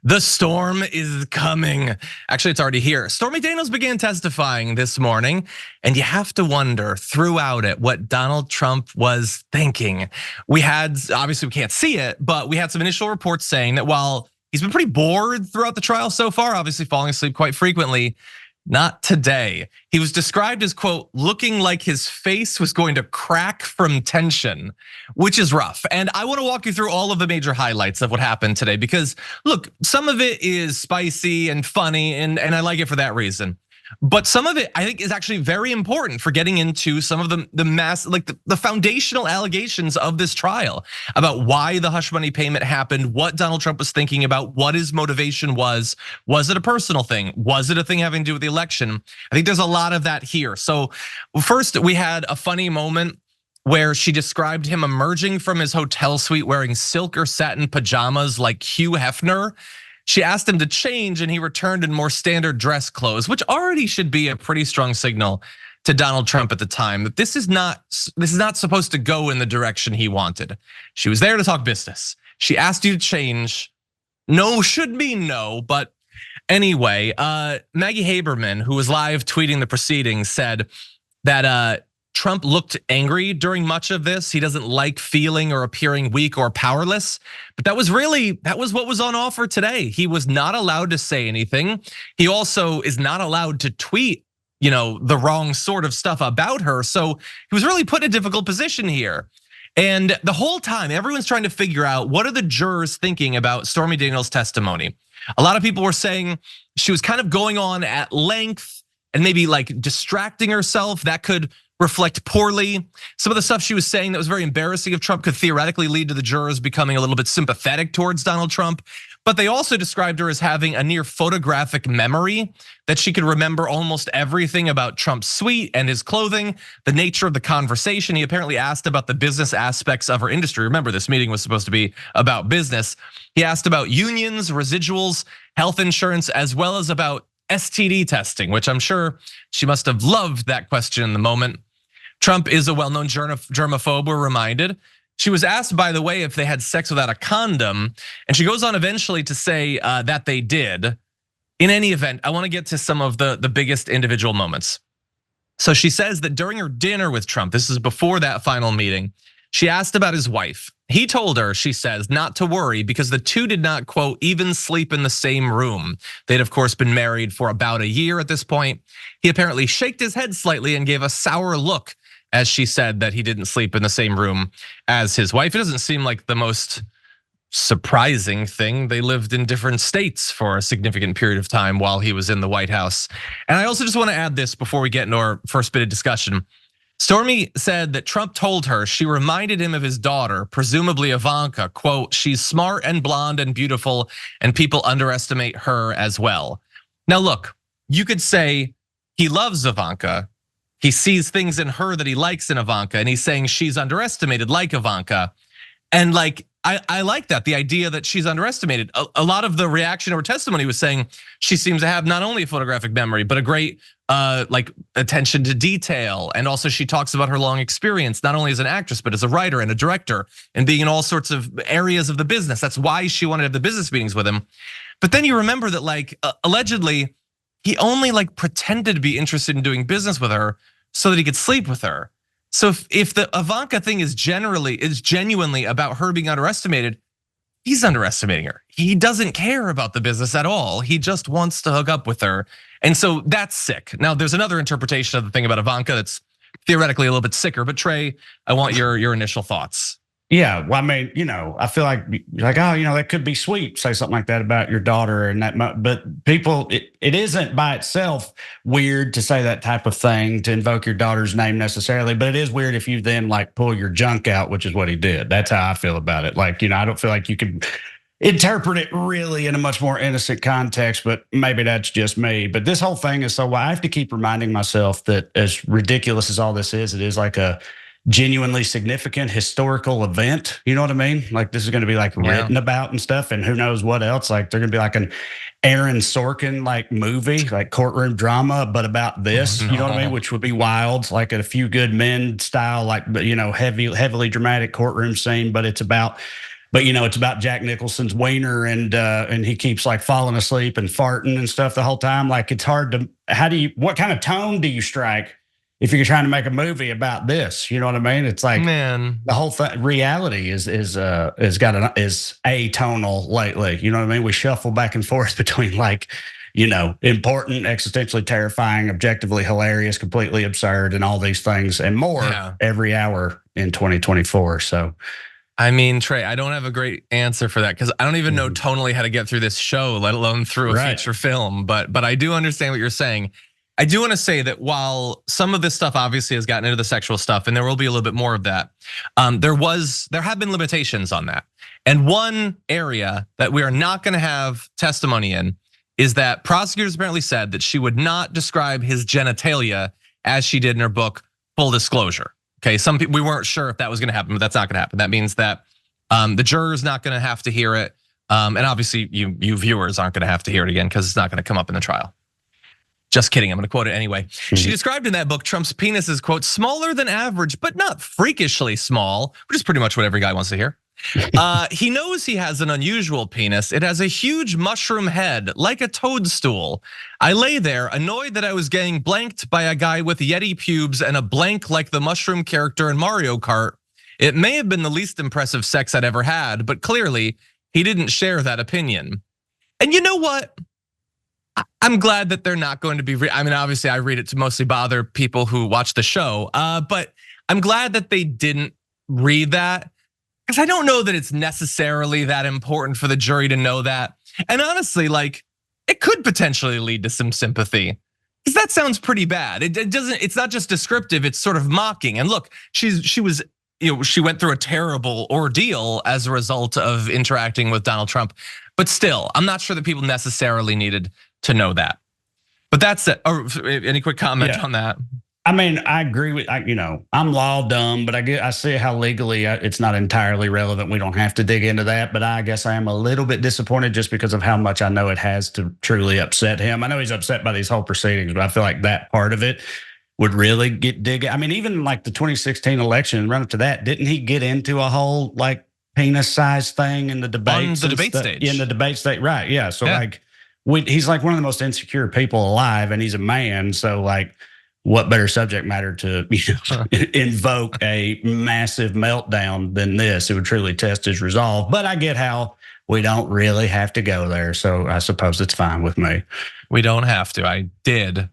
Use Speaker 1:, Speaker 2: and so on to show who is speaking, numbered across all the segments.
Speaker 1: The storm is coming. Actually, it's already here. Stormy Daniels began testifying this morning, and you have to wonder throughout it what Donald Trump was thinking. Obviously we can't see it, but we had some initial reports saying that while he's been pretty bored throughout the trial so far, obviously falling asleep quite frequently, not today. He was described as, quote, looking like his face was going to crack from tension, which is rough. And I wanna walk you through all of the major highlights of what happened today because look, some of it is spicy and funny and I like it for that reason. But some of it I think is actually very important for getting into some of the foundational allegations of this trial about why the hush money payment happened, what Donald Trump was thinking about, what his motivation was. Was it a personal thing? Was it a thing having to do with the election? I think there's a lot of that here. So first we had a funny moment where she described him emerging from his hotel suite wearing silk or satin pajamas like Hugh Hefner. She asked him to change and he returned in more standard dress clothes, which already should be a pretty strong signal to Donald Trump at the time that this is not supposed to go in the direction he wanted. She was there to talk business. She asked you to change. No should mean no, but anyway, Maggie Haberman, who was live tweeting the proceedings, said that Trump looked angry during much of this. He doesn't like feeling or appearing weak or powerless, but that was what was on offer today. He was not allowed to say anything. He also is not allowed to tweet, the wrong sort of stuff about her. So he was really put in a difficult position here. And the whole time, everyone's trying to figure out what are the jurors thinking about Stormy Daniels' testimony. A lot of people were saying she was kind of going on at length and maybe like distracting herself. That could reflect poorly. Some of the stuff she was saying that was very embarrassing of Trump could theoretically lead to the jurors becoming a little bit sympathetic towards Donald Trump. But they also described her as having a near photographic memory, that she could remember almost everything about Trump's suite and his clothing, the nature of the conversation. He apparently asked about the business aspects of her industry. Remember, this meeting was supposed to be about business. He asked about unions, residuals, health insurance, as well as about STD testing, which I'm sure she must have loved that question in the moment. Trump is a well-known germaphobe, we're reminded. She was asked, by the way, if they had sex without a condom, and she goes on eventually to say that they did. In any event, I wanna get to some of the biggest individual moments. So she says that during her dinner with Trump, this is before that final meeting, she asked about his wife. He told her, she says, not to worry because the two did not, quote, even sleep in the same room. They'd of course been married for about a year at this point. He apparently shaked his head slightly and gave a sour look as she said that he didn't sleep in the same room as his wife. It doesn't seem like the most surprising thing. They lived in different states for a significant period of time while he was in the White House. And I also just wanna add this before we get into our first bit of discussion. Stormy said that Trump told her she reminded him of his daughter, presumably Ivanka, quote, she's smart and blonde and beautiful and people underestimate her as well. Now look, you could say he loves Ivanka. He sees things in her that he likes in Ivanka, and he's saying she's underestimated like Ivanka. And like, I like that, the idea that she's underestimated. A lot of the reaction to her testimony was saying she seems to have not only a photographic memory, but a great like attention to detail. And also she talks about her long experience, not only as an actress, but as a writer and a director and being in all sorts of areas of the business. That's why she wanted to have the business meetings with him. But then you remember that like allegedly, he only like pretended to be interested in doing business with her so that he could sleep with her. So if the Ivanka thing is genuinely about her being underestimated, he's underestimating her. He doesn't care about the business at all. He just wants to hook up with her. And so that's sick. Now there's another interpretation of the thing about Ivanka that's theoretically a little bit sicker, but Trey, I want your initial thoughts.
Speaker 2: Yeah, well, I mean, I feel like oh, that could be sweet. Say something like that about your daughter and that, but people, it isn't by itself weird to say that type of thing to invoke your daughter's name necessarily, but it is weird if you then like pull your junk out, which is what he did. That's how I feel about it. Like, I don't feel like you can interpret it really in a much more innocent context, but maybe that's just me. But this whole thing is so I have to keep reminding myself that as ridiculous as all this is, it is like a genuinely significant historical event. You know what I mean? Like this is going to be like written about and stuff, and who knows what else. Like they're going to be like an Aaron Sorkin like movie, like courtroom drama, but about this. You know what I mean? Which would be wild, like A Few Good Men style, like heavily dramatic courtroom scene. But it's about but it's about Jack Nicholson's wiener, and he keeps like falling asleep and farting and stuff the whole time. Like, it's hard to, what kind of tone do you strike if you're trying to make a movie about this? You know what I mean? It's like,
Speaker 1: Man,
Speaker 2: the whole reality is atonal lately. You know what I mean? We shuffle back and forth between like, important, existentially terrifying, objectively hilarious, completely absurd, and all these things and more every hour in 2024. So,
Speaker 1: I mean, Trey, I don't have a great answer for that because I don't even know tonally how to get through this show, let alone through a feature film. But I do understand what you're saying. I do want to say that while some of this stuff obviously has gotten into the sexual stuff, and there will be a little bit more of that, there have been limitations on that. And one area that we are not going to have testimony in is that prosecutors apparently said that she would not describe his genitalia as she did in her book, Full Disclosure. Okay, some people, we weren't sure if that was going to happen, but that's not going to happen. That means that the juror's not going to have to hear it, and obviously you viewers aren't going to have to hear it again because it's not going to come up in the trial. Just kidding, I'm going to quote it anyway. She described in that book Trump's penis as, quote, smaller than average, but not freakishly small, which is pretty much what every guy wants to hear. He knows he has an unusual penis. It has a huge mushroom head, like a toadstool. I lay there, annoyed that I was getting blanked by a guy with Yeti pubes and a blank like the mushroom character in Mario Kart. It may have been the least impressive sex I'd ever had, but clearly he didn't share that opinion. And you know what? I'm glad that they're not going to be, I mean, obviously I read it to mostly bother people who watch the show, but I'm glad that they didn't read that because I don't know that it's necessarily that important for the jury to know that. And honestly, like, it could potentially lead to some sympathy because that sounds pretty bad. It's not just descriptive, it's sort of mocking. And look, she went through a terrible ordeal as a result of interacting with Donald Trump. But still, I'm not sure that people necessarily needed to know that. But that's it. Any quick comment on that?
Speaker 2: I mean, I agree with, I'm law dumb, but I see how legally it's not entirely relevant. We don't have to dig into that, but I guess I am a little bit disappointed just because of how much I know it has to truly upset him. I know he's upset by these whole proceedings, but I feel like that part of it would really I mean, even like the 2016 election, run up to that, didn't he get into a whole like penis size thing in the debates?
Speaker 1: On the debate stage.
Speaker 2: In the debate stage, right, yeah. So like, he's like one of the most insecure people alive, and he's a man, so like, what better subject matter to invoke a massive meltdown than this? It would truly test his resolve. But I get how we don't really have to go there, so I suppose it's fine with me.
Speaker 1: We don't have to. I did.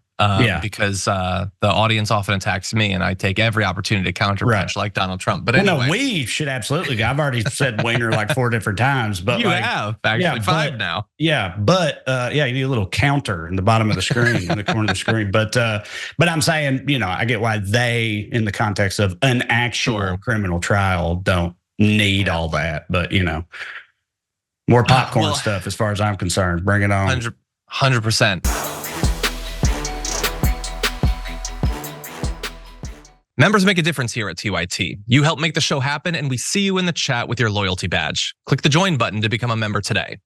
Speaker 1: Because the audience often attacks me, and I take every opportunity to counterpunch like Donald Trump. But anyway,
Speaker 2: no, we should absolutely. I've already said wiener like 4 different times, but
Speaker 1: you have actually 5 now.
Speaker 2: Yeah, but you need a little counter in the bottom of the screen, in the corner of the screen. But I'm saying, I get why they, in the context of an actual criminal trial, don't need all that. But more popcorn stuff as far as I'm concerned. Bring it on.
Speaker 1: 100%. Members make a difference here at TYT. You help make the show happen, and we see you in the chat with your loyalty badge. Click the join button to become a member today.